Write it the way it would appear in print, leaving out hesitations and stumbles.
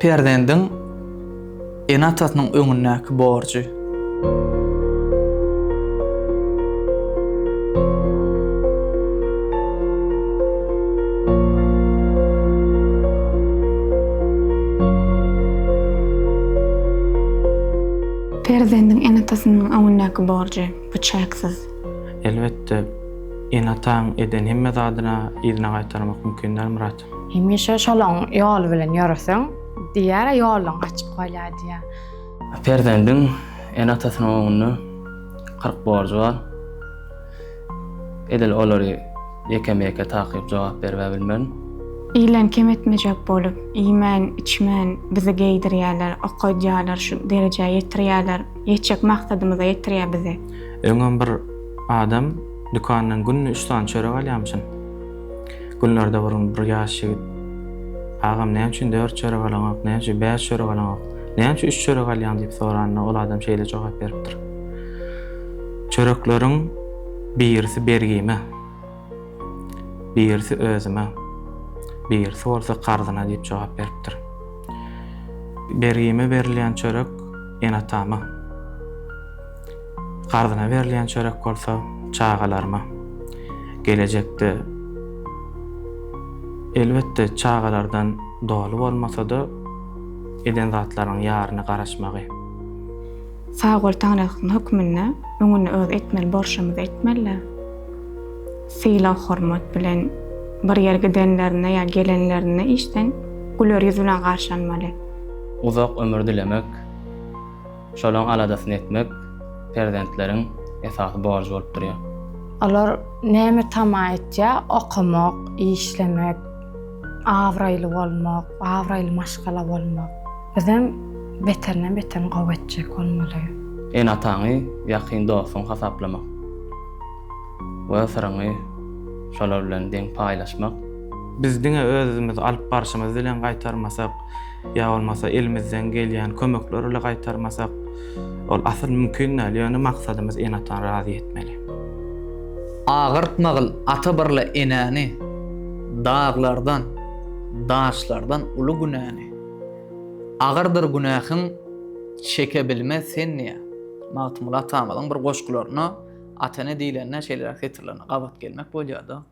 Perdendiň ene atasynyň öňündäki borjy. Perdendiň ene atasynyň öňündäki borjy bıçaksyz. Elbette ene ataň eden hemme zadyna ýerine gaýtarmak mümkin däl Murat. Hemişe şolaň ýol bilen ýörüseň, diýär ýoluň açyp goýlar diýär. Perdendiň ene atasynyň öňünde 40 borjy bar. Edil olary ýeke-meke takyp jogap berip bilmän. İlen kem etmejek bolup, iýmän, içmän, bizi geýdirýärler, okaýdýarlar, şu derejäge ýetirýärler, ýetjek maksadymiza ýetirýär bizi. Öňem bir adam dükanyň günni 3 tane çörek alýamşyn. Günlerde bir ýaş ýigit "Agam näme üçin 4 çörek alaňok, näme üçin 5 çörek alaňok, näme üçin 3 çörek alýan?" diýip soranyna ol adam şeýle jogap beripdir. Çörekleriň birisi bergime, birisi özüme, birisi bolsa garzyna diýip jogap beripdir. Bergime berilýän çörek ene atama. Garzyna berilýän çörek bolsa çagalarma. Gelecekde elbette çagalardan dolu bolmasa-da eden zatlaryň ýaryny garaşmagy. Sagol Tanrı'nın hükmünde öňüne öz etmeli borçlarymyzy etmeli. Sila hormat bilen bir ýerge gidenlerine ýa gelenlerine işten güler ýüz bilen garşanmaly. Uzak ömür dilemek, şolaň aladasyny etmek perdentleriň esasy borjy bolup durýar. Olar näme tama etjä, okumak, işlemek, awraýly bolmak, awraýly maşgala bolmak. Bizem beterden beter gowatjak bolmaly. Ene ataňy ýakyn dostuň hasaplamak. We saraňy şolar bilen deň paýlaşmak. Bizdiňe özümiz alyp barşymyz bilen gaýtarmasak, ýa bolmasa elimizden gelýän kömekler bilen gaýtarmasak, ol asyl mümkin näl, ýöne maksadymyz ene atan razy etmeli. Agyrtmagyl ata birle enäni dağlardan, daşlardan uly günäni. Agyrdyr günahyň çeke bilmez senniýe. Matmul atamadan bir goşgularyna atana diýilenler şeýler getirlerine gabat gelmek bolýar da.